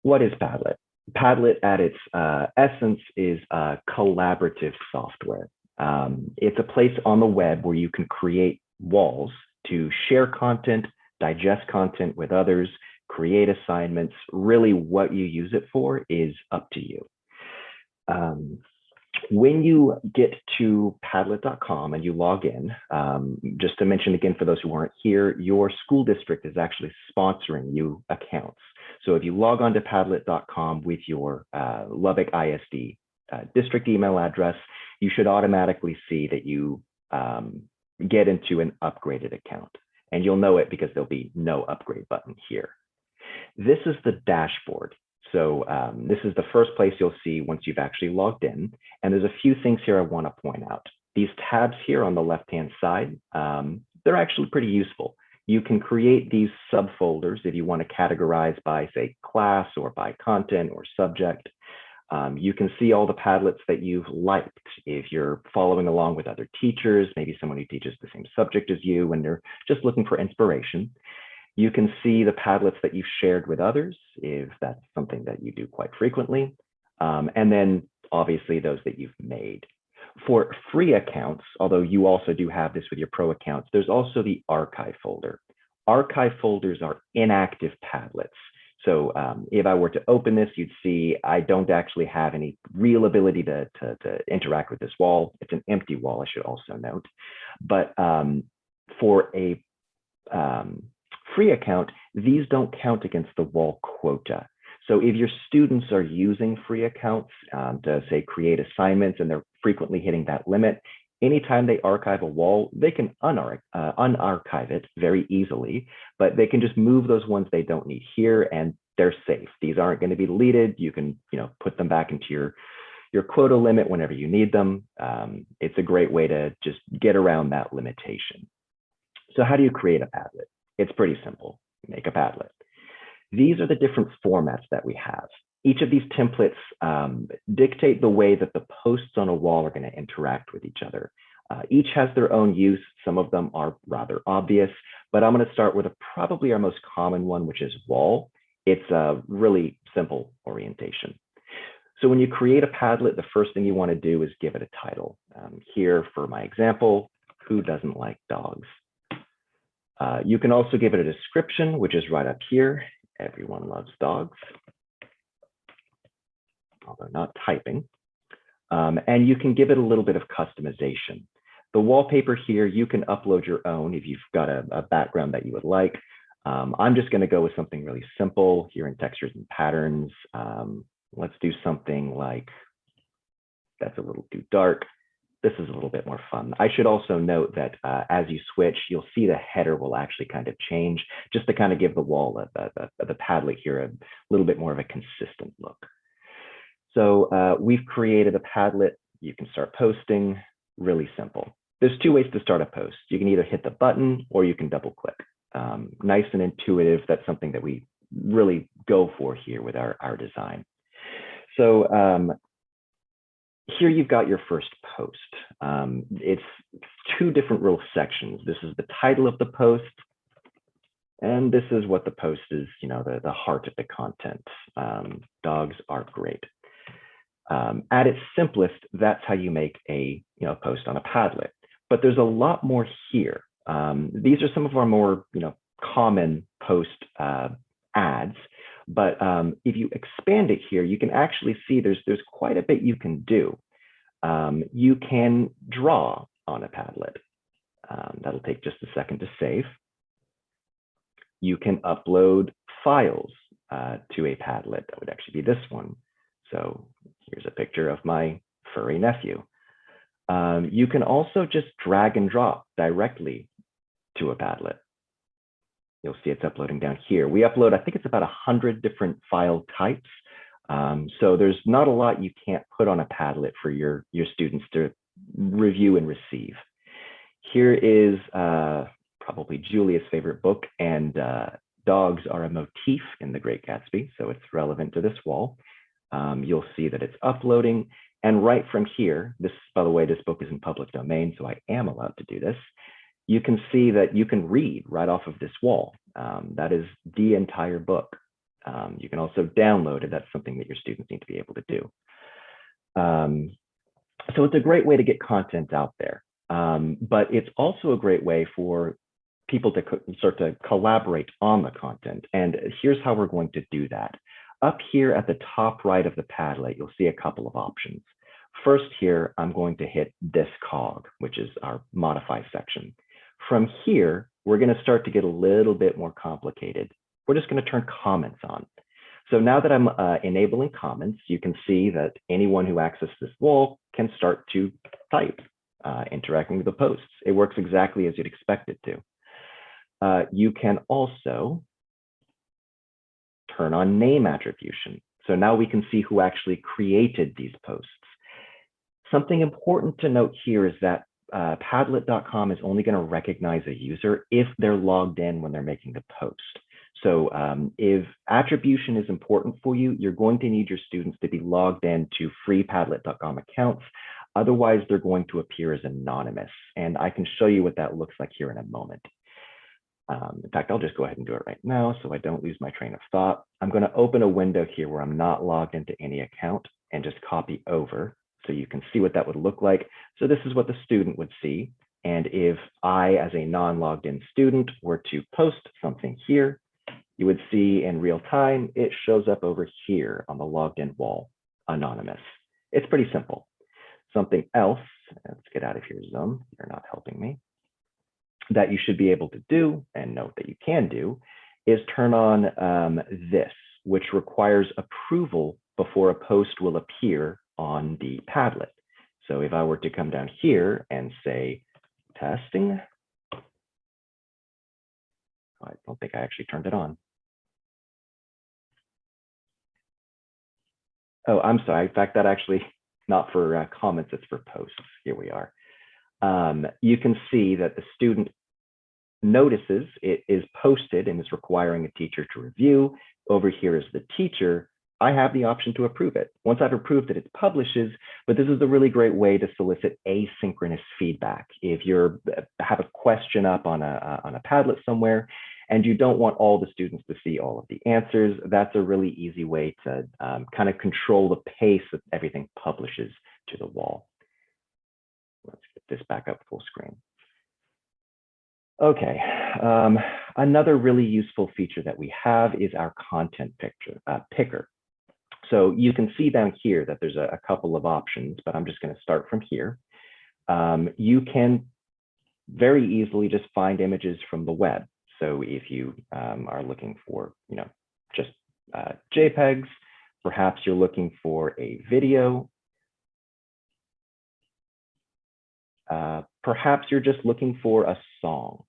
What is Padlet? Padlet at its essence is collaborative software. It's a place on the web where you can create walls to share content, digest content with others, create assignments. Really what you use it for is up to you. When you get to Padlet.com and you log in, just to mention again for those who aren't here, your school district is actually sponsoring you accounts. So if you log on to Padlet.com with your Lubbock ISD district email address, you should automatically see that you get into an upgraded account. And you'll know it because there'll be no upgrade button here. This is the dashboard. So this is the first place you'll see once you've actually logged in. And there's a few things here I want to point out. These tabs here on the left-hand side, they're actually pretty useful. You can create these subfolders if you want to categorize by, say, class or by content or subject. You can see all the Padlets that you've liked. If you're following along with other teachers, maybe someone who teaches the same subject as you and they're just looking for inspiration. You can see the Padlets that you've shared with others, if that's something that you do quite frequently. And then obviously those that you've made. For free accounts, although you also do have this with your pro accounts, there's also the archive folder. Archive folders are inactive Padlets. So if I were to open this, you'd see I don't actually have any real ability to interact with this wall. It's an empty wall, I should also note. But for a free account, these don't count against the wall quota. So if your students are using free accounts to say create assignments and they're frequently hitting that limit, anytime they archive a wall, they can unarchive it very easily, but they can just move those ones they don't need here and they're safe. These aren't going to be deleted. You can put them back into your quota limit whenever you need them. It's a great way to just get around that limitation. So how do you create a Padlet? It's pretty simple. Make a Padlet. These are the different formats that we have. Each of these templates dictate the way that the posts on a wall are going to interact with each other. Each has their own use. Some of them are rather obvious, but I'm going to start with probably our most common one, which is wall. It's a really simple orientation. So when you create a Padlet, the first thing you want to do is give it a title. Here, for my example, who doesn't like dogs? You can also give it a description, which is right up here. Everyone loves dogs, although not typing. And you can give it a little bit of customization. The wallpaper here, you can upload your own if you've got a background that you would like. I'm just going to go with something really simple here in textures and patterns. Let's do something like, that's a little too dark. This is a little bit more fun. I should also note that as you switch, you'll see the header will actually kind of change just to kind of give the wall, the Padlet here, a little bit more of a consistent look. So we've created a Padlet. You can start posting, really simple. There's two ways to start a post. You can either hit the button or you can double click. Nice and intuitive. That's something that we really go for here with our design. So here you've got your first post. It's two different real sections. This is the title of the post, and this is what the post is, the heart of the content. Dogs are great. At its simplest, that's how you make a post on a Padlet. But there's a lot more here. These are some of our more common post ads. But if you expand it here, you can actually see there's quite a bit you can do. You can draw on a Padlet. That'll take just a second to save. You can upload files to a Padlet. That would actually be this one. So here's a picture of my furry nephew. You can also just drag and drop directly to a Padlet. You'll see it's uploading down here. We upload, I think it's about 100 different file types. So there's not a lot you can't put on a Padlet for your students to review and receive. Here is probably Julia's favorite book, and dogs are a motif in The Great Gatsby, so it's relevant to this wall. You'll see that it's uploading, and right from here, by the way, this book is in public domain, so I am allowed to do this. You can see that you can read right off of this wall. That is the entire book. You can also download it. That's something that your students need to be able to do. So it's a great way to get content out there, but it's also a great way for people to start to collaborate on the content. And here's how we're going to do that. Up here at the top right of the Padlet, you'll see a couple of options. First here, I'm going to hit this cog, which is our modify section. From here, we're going to start to get a little bit more complicated. We're just going to turn comments on. So now that I'm enabling comments, you can see that anyone who accesses this wall can start to type, interacting with the posts. It works exactly as you'd expect it to. You can also turn on name attribution. So now we can see who actually created these posts. Something important to note here is that Padlet.com is only going to recognize a user if they're logged in when they're making the post. So if attribution is important for you, you're going to need your students to be logged in to free Padlet.com accounts. Otherwise, they're going to appear as anonymous. And I can show you what that looks like here in a moment. In fact, I'll just go ahead and do it right now so I don't lose my train of thought. I'm going to open a window here where I'm not logged into any account and just copy over so you can see what that would look like. So this is what the student would see. And if I, as a non-logged in student, were to post something here, you would see in real time, it shows up over here on the logged in wall, anonymous. It's pretty simple. Something else, let's get out of here, Zoom, you're not helping me, that you should be able to do, and note that you can do, is turn on this, which requires approval before a post will appear on the Padlet. So if I were to come down here and say testing, I don't think I actually turned it on. Oh, I'm sorry. In fact, that actually not for comments, it's for posts. Here we are. You can see that the student notices it is posted and is requiring a teacher to review. Over here is the teacher. I have the option to approve it. Once I've approved it, it publishes, but this is a really great way to solicit asynchronous feedback. If you have a question up on a Padlet somewhere, and you don't want all the students to see all of the answers, that's a really easy way to kind of control the pace that everything publishes to the wall. Let's get this back up full screen. Okay, another really useful feature that we have is our content picker. So you can see down here that there's a couple of options, but I'm just going to start from here. You can very easily just find images from the web. So if you are looking for, just JPEGs, perhaps you're looking for a video, perhaps you're just looking for a song.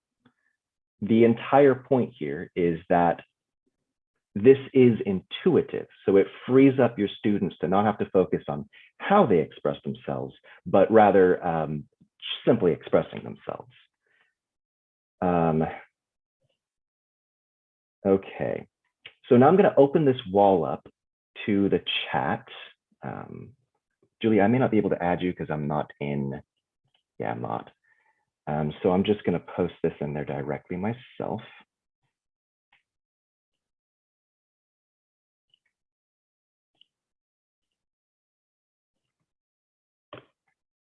The entire point here is that this is intuitive, so it frees up your students to not have to focus on how they express themselves, but rather simply expressing themselves. Okay, so now I'm going to open this wall up to the chat. Julie, I may not be able to add you because I'm not in. Yeah, I'm not. So I'm just going to post this in there directly myself.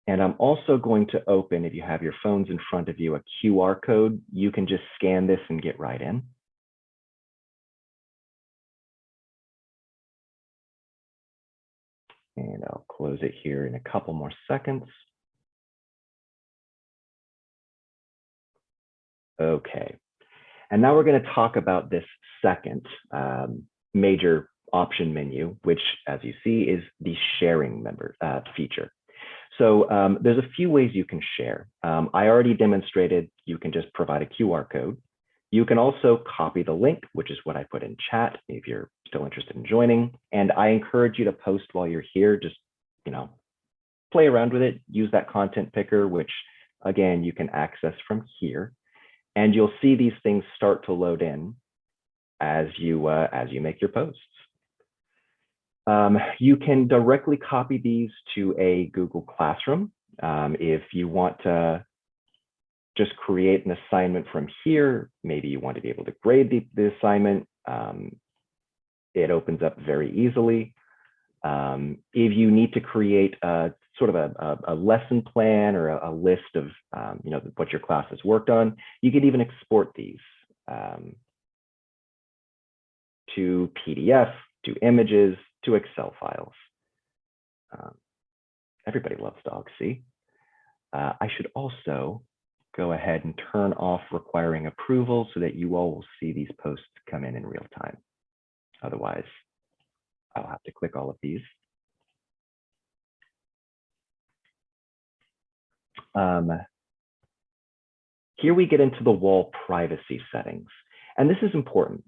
And I'm also going to open, if you have your phones in front of you, a QR code. You can just scan this and get right in. And I'll close it here in a couple more seconds. Okay, and now we're going to talk about this second major option menu, which, as you see, is the sharing feature. So there's a few ways you can share. I already demonstrated you can just provide a QR code. You can also copy the link, which is what I put in chat if you're still interested in joining. And I encourage you to post while you're here. Just, play around with it. Use that content picker, which, again, you can access from here. And you'll see these things start to load in as you make your posts. You can directly copy these to a Google Classroom. If you want to just create an assignment from here, maybe you want to be able to grade the assignment. it opens up very easily. If you need to create a sort of a lesson plan or a list of what your class has worked on, you could even export these to PDF, to images, to Excel files. Everybody loves dogs, see? I should also go ahead and turn off requiring approval so that you all will see these posts come in real time. Otherwise, I'll have to click all of these. Here we get into the wall privacy settings, and this is important.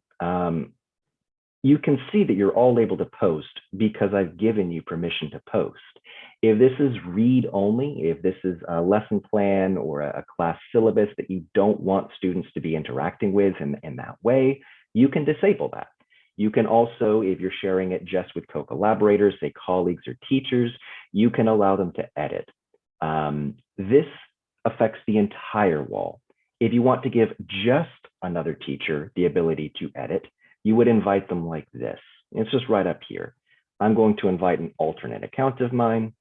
You can see that you're all able to post because I've given you permission to post. If this is read only, if this is a lesson plan or a class syllabus that you don't want students to be interacting with in that way, you can disable that. You can also, if you're sharing it just with co-collaborators, say colleagues or teachers, you can allow them to edit. This affects the entire wall. If you want to give just another teacher the ability to edit, you would invite them like this. It's just right up here. I'm going to invite an alternate account of mine.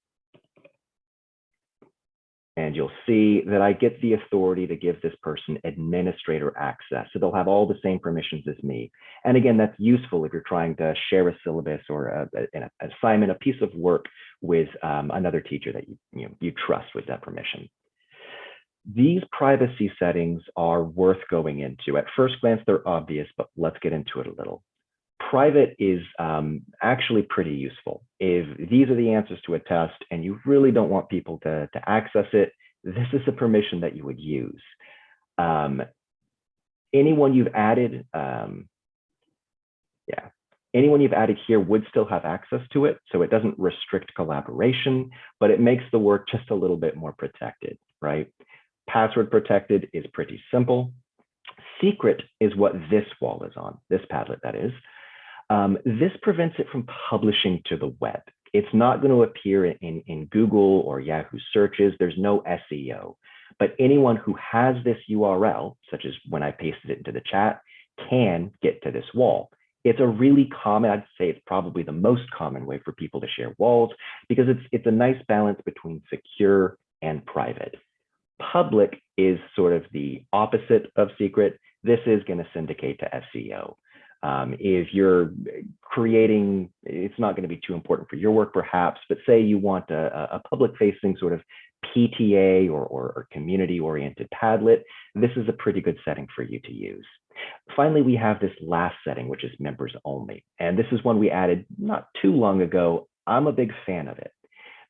And you'll see that I get the authority to give this person administrator access. So they'll have all the same permissions as me. And again, that's useful if you're trying to share a syllabus or an assignment, a piece of work with another teacher that you trust with that permission. These privacy settings are worth going into. At first glance, they're obvious, but let's get into it a little. Private is actually pretty useful. If these are the answers to a test and you really don't want people to access it, this is a permission that you would use. Anyone you've added, anyone you've added here would still have access to it, so it doesn't restrict collaboration, but it makes the work just a little bit more protected, right? Password protected is pretty simple. Secret is what this wall is on, this Padlet that is. This prevents it from publishing to the web. It's not going to appear in Google or Yahoo searches. There's no SEO, but anyone who has this URL, such as when I pasted it into the chat, can get to this wall. It's a really common, I'd say it's probably the most common way for people to share walls because it's a nice balance between secure and private. Public is sort of the opposite of secret. This is going to syndicate to SEO. If you're creating, it's not going to be too important for your work perhaps, but say you want a public-facing sort of PTA or community-oriented Padlet, this is a pretty good setting for you to use. Finally, we have this last setting, which is members only. And this is one we added not too long ago. I'm a big fan of it.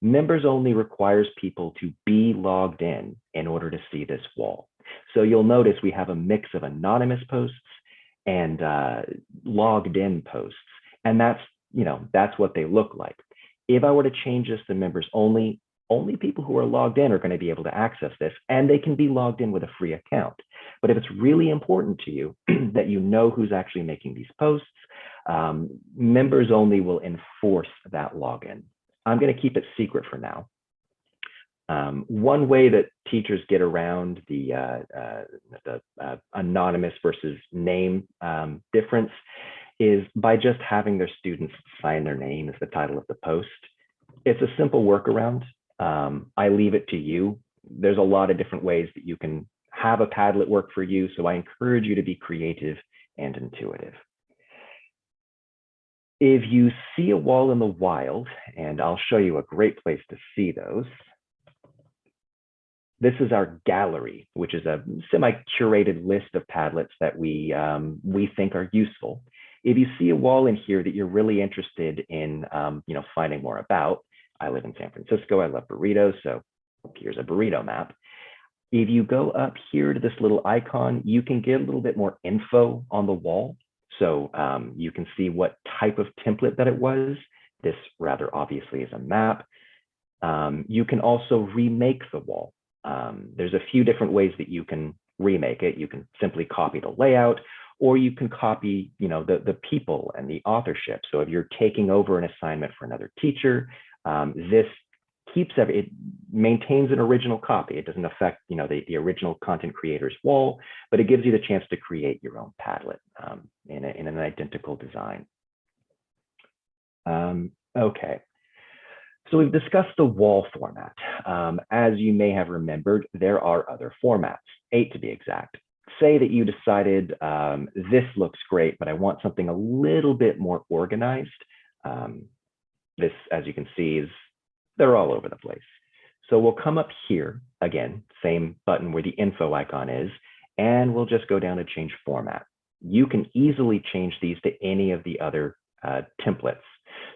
Members only requires people to be logged in order to see this wall. So you'll notice we have a mix of anonymous posts and logged in posts. And that's what they look like. If I were to change this to members only people who are logged in are going to be able to access this, and they can be logged in with a free account. But if it's really important to you that you know who's actually making these posts, members only will enforce that login. I'm going to keep it secret for now. One way that teachers get around the anonymous versus name difference is by just having their students sign their name as the title of the post. It's a simple workaround. I leave it to you. There's a lot of different ways that you can have a Padlet work for you, so I encourage you to be creative and intuitive. If you see a wall in the wild, and I'll show you a great place to see those, this is our gallery, which is a semi-curated list of Padlets that we think are useful. If you see a wall in here that you're really interested in finding more about, I live in San Francisco, I love burritos, so here's a burrito map. If you go up here to this little icon, you can get a little bit more info on the wall. So you can see what type of template that it was. This rather obviously is a map. You can also remake the wall. There's a few different ways that you can remake it. You can simply copy the layout, or you can copy the people and the authorship. So if you're taking over an assignment for another teacher, this it maintains an original copy. It doesn't affect the original content creator's wall, but it gives you the chance to create your own Padlet in an identical design. Okay, so we've discussed the wall format. As you may have remembered, there are other formats, 8 to be exact. Say that you decided this looks great, but I want something a little bit more organized. This, as you can see, they're all over the place. So we'll come up here, again, same button where the info icon is, and we'll just go down to change format. You can easily change these to any of the other templates.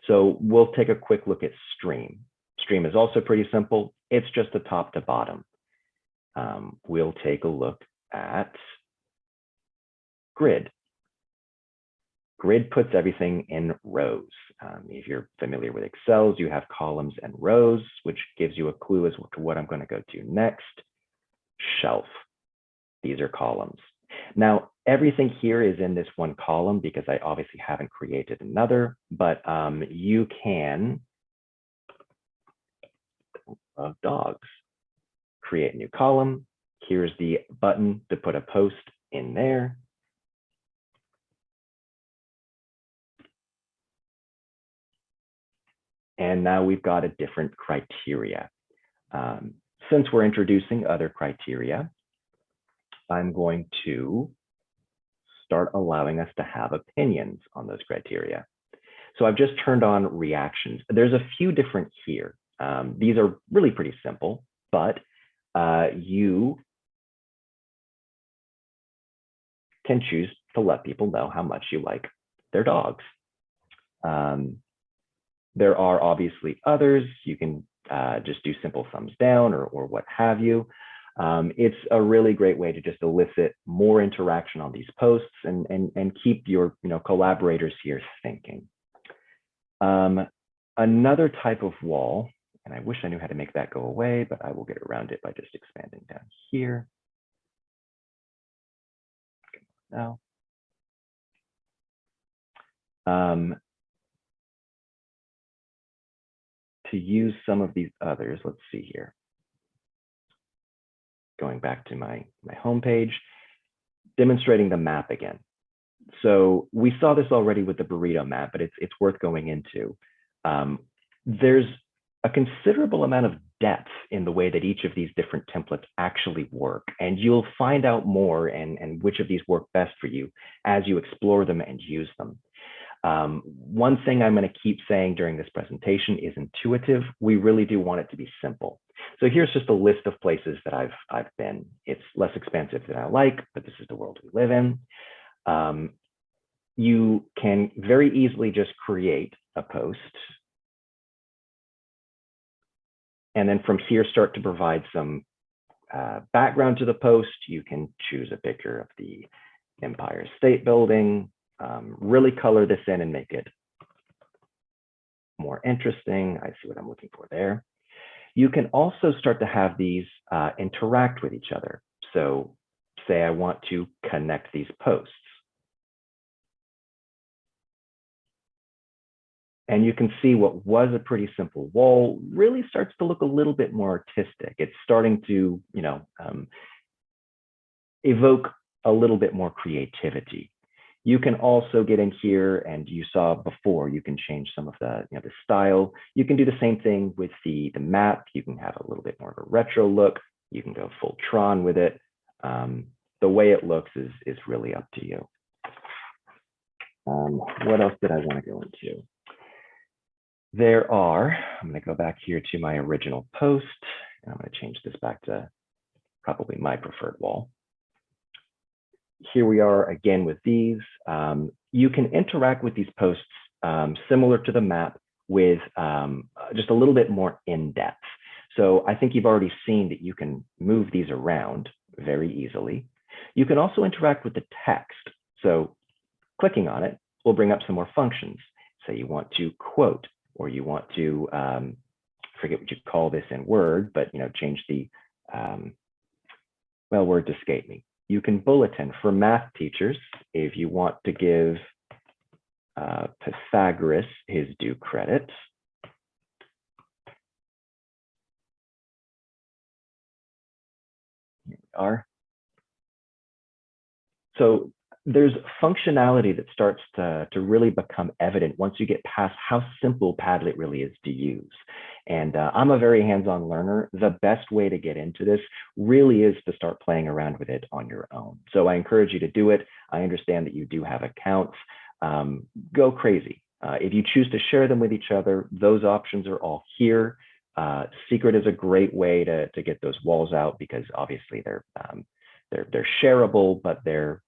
So we'll take a quick look at stream. Stream is also pretty simple. It's just a top to bottom. We'll take a look at grid. Grid puts everything in rows. If you're familiar with Excel, you have columns and rows, which gives you a clue as to what I'm going to go to next. Shelf. These are columns. Now, everything here is in this one column because I obviously haven't created another, but you can, dogs, create a new column. Here's the button to put a post in there. And now we've got a different criteria. Since we're introducing other criteria, I'm going to start allowing us to have opinions on those criteria. So I've just turned on reactions. There's a few different here. These are really pretty simple, but you can choose to let people know how much you like their dogs. There are obviously others. You can just do simple thumbs down or what have you. It's a really great way to just elicit more interaction on these posts and keep your collaborators here thinking. Another type of wall, and I wish I knew how to make that go away, but I will get around it by just expanding down here. Now, to use some of these others, let's see here. Going back to my homepage, demonstrating the map again. So we saw this already with the burrito map, but it's worth going into. There's a considerable amount of depth in the way that each of these different templates actually work, and you'll find out more and which of these work best for you as you explore them and use them. One thing I'm going to keep saying during this presentation is intuitive. We really do want it to be simple. So here's just a list of places that I've been. It's less expansive than I like, but this is the world we live in. You can very easily just create a post. And then from here, start to provide some background to the post. You can choose a picture of the Empire State Building, really color this in and make it more interesting. I see what I'm looking for there. You can also start to have these interact with each other. So say I want to connect these posts. And you can see what was a pretty simple wall really starts to look a little bit more artistic. It's starting to, evoke a little bit more creativity. You can also get in here, and you saw before, you can change some of the, the style. You can do the same thing with the map. You can have a little bit more of a retro look. You can go full Tron with it. The way it looks is really up to you. What else did I want to go into? I'm going to go back here to my original post, and I'm going to change this back to probably my preferred wall. Here we are again with these. You can interact with these posts similar to the map with just a little bit more in depth. So I think you've already seen that you can move these around very easily. You can also interact with the text. So clicking on it will bring up some more functions. Say you want to quote, or you want to, forget what you call this in Word, but change the, well, words escape me. You can bulletin for math teachers if you want to give Pythagoras his due credit. Here we are. So There's functionality that starts to really become evident once you get past how simple Padlet really is to use. And I'm a very hands-on learner. The best way to get into this really is to start playing around with it on your own. So I encourage you to do it. I understand that you do have accounts. Go crazy. If you choose to share them with each other, those options are all here. Secret is a great way to get those walls out because obviously they're shareable, but they're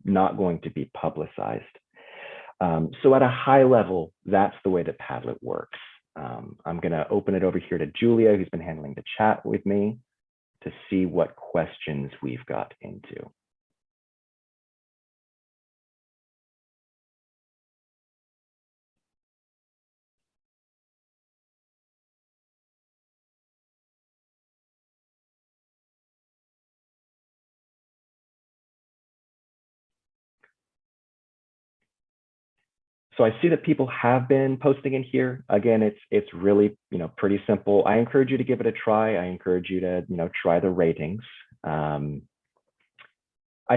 not going to be publicized. So at a high level, that's the way that Padlet works. I'm going to open it over here to Julia, who's been handling the chat with me, to see what questions we've got into. So I see that people have been posting in here. Again, it's really pretty simple. I encourage you to give it a try. I encourage you to try the ratings. I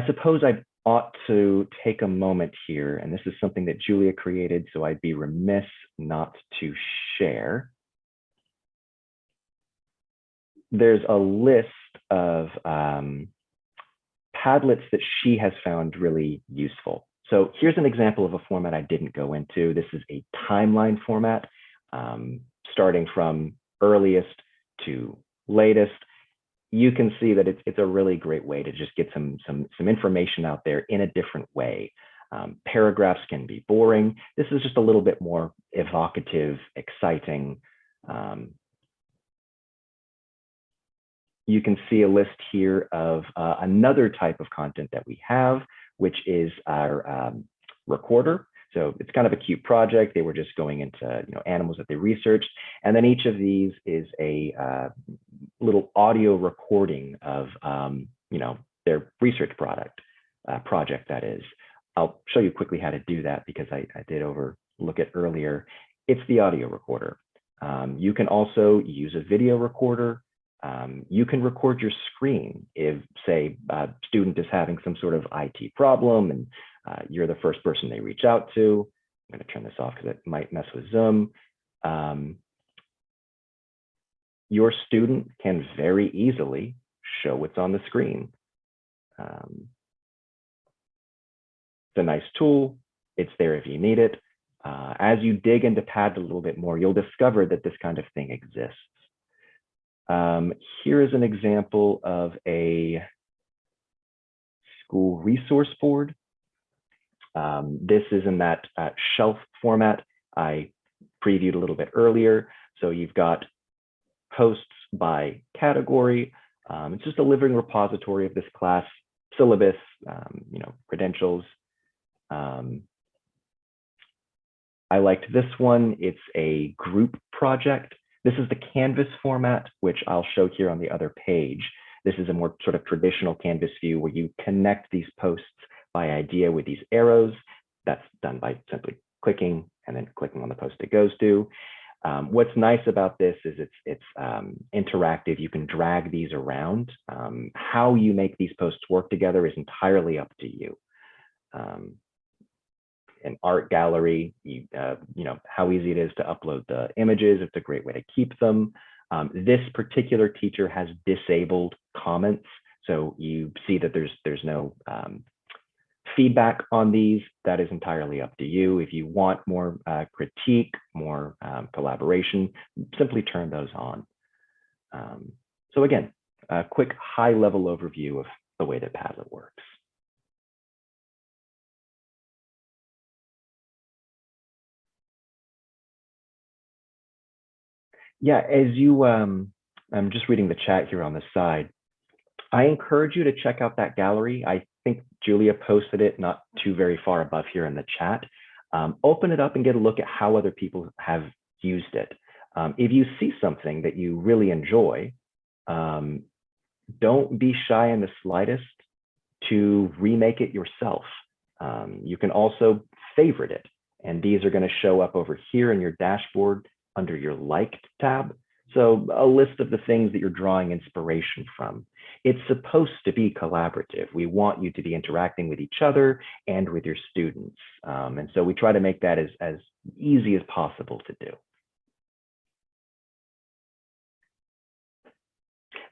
suppose I ought to take a moment here, and this is something that Julia created, so I'd be remiss not to share. There's a list of Padlets that she has found really useful. So here's an example of a format I didn't go into. This is a timeline format, starting from earliest to latest. You can see that it's a really great way to just get some information out there in a different way. Paragraphs can be boring. This is just a little bit more evocative, exciting. You can see a list here of another type of content that we have, which is our recorder. So it's kind of a cute project. They were just going into animals that they researched. And then each of these is a little audio recording of their research project that is. I'll show you quickly how to do that because I did overlook it earlier. It's the audio recorder. You can also use a video recorder. You can record your screen if, say, a student is having some sort of IT problem and you're the first person they reach out to. I'm going to turn this off because it might mess with Zoom. Your student can very easily show what's on the screen. It's a nice tool. It's there if you need it. As you dig into Padlet a little bit more, you'll discover that this kind of thing exists. Here is an example of a school resource board. This is in that shelf format I previewed a little bit earlier. So you've got posts by category. It's just a living repository of this class syllabus, credentials. I liked this one. It's a group project. This is the Canvas format, which I'll show here on the other page. This is a more sort of traditional Canvas view where you connect these posts by idea with these arrows. That's done by simply clicking and then clicking on the post it goes to. What's nice about this is it's interactive. You can drag these around. How you make these posts work together is entirely up to you. An art gallery, how easy it is to upload the images. It's a great way to keep them. This particular teacher has disabled comments. So you see that there's no feedback on these. That is entirely up to you. If you want more critique, more collaboration, simply turn those on. So again, a quick high-level overview of the way that Padlet works. Yeah, as you, I'm just reading the chat here on the side. I encourage you to check out that gallery. I think Julia posted it not too very far above here in the chat. Open it up and get a look at how other people have used it. If you see something that you really enjoy, don't be shy in the slightest to remake it yourself. You can also favorite it, and these are going to show up over here in your dashboard under your liked tab. So a list of the things that you're drawing inspiration from. It's supposed to be collaborative. We want you to be interacting with each other and with your students. And so we try to make that as easy as possible to do.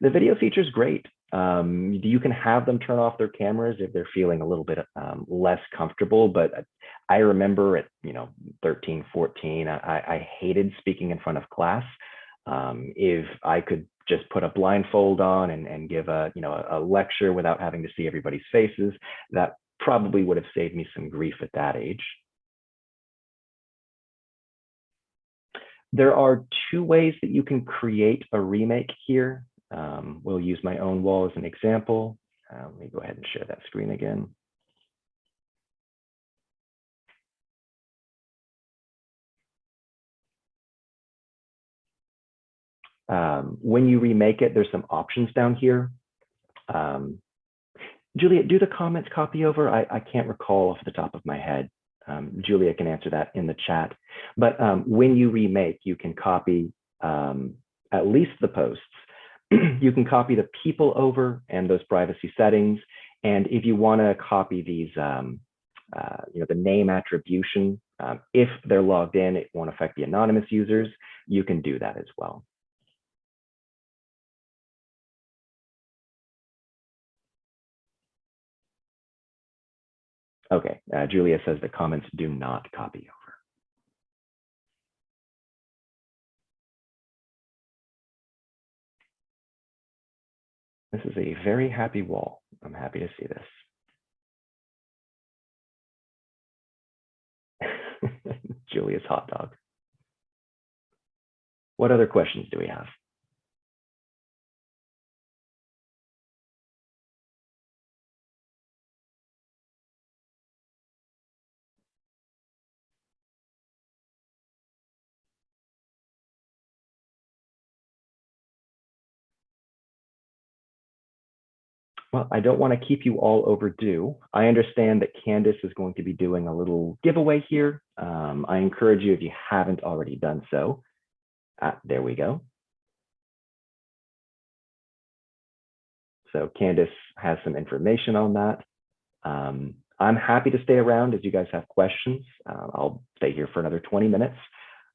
The video feature is great. You can have them turn off their cameras if they're feeling a little bit less comfortable. But I remember at 13, 14, I hated speaking in front of class. If I could just put a blindfold on and give a lecture without having to see everybody's faces, that probably would have saved me some grief at that age. There are two ways that you can create a remake here. We'll use my own wall as an example. Let me go ahead and share that screen again. When you remake it, there's some options down here. Juliet, do the comments copy over? I can't recall off the top of my head. Julia can answer that in the chat. But when you remake, you can copy at least the posts. You can copy the people over and those privacy settings. And if you want to copy these, the name attribution, if they're logged in, it won't affect the anonymous users. You can do that as well. Okay, Julia says the comments do not copy over. This is a very happy wall. I'm happy to see this. Julia's hot dog. What other questions do we have? Well, I don't want to keep you all overdue. I understand that Candace is going to be doing a little giveaway here. I encourage you, if you haven't already done so. There we go. So Candace has some information on that. I'm happy to stay around if you guys have questions. I'll stay here for another 20 minutes.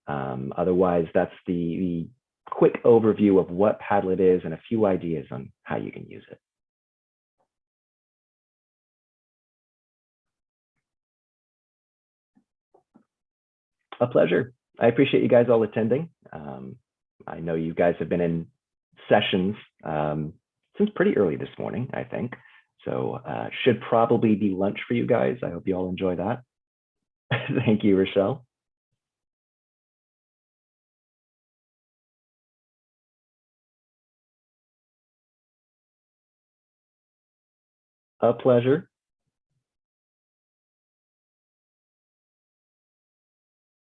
Otherwise, that's the quick overview of what Padlet is and a few ideas on how you can use it. A pleasure. I appreciate you guys all attending. I know you guys have been in sessions since pretty early this morning, I think. So should probably be lunch for you guys. I hope you all enjoy that. Thank you, Rochelle. A pleasure.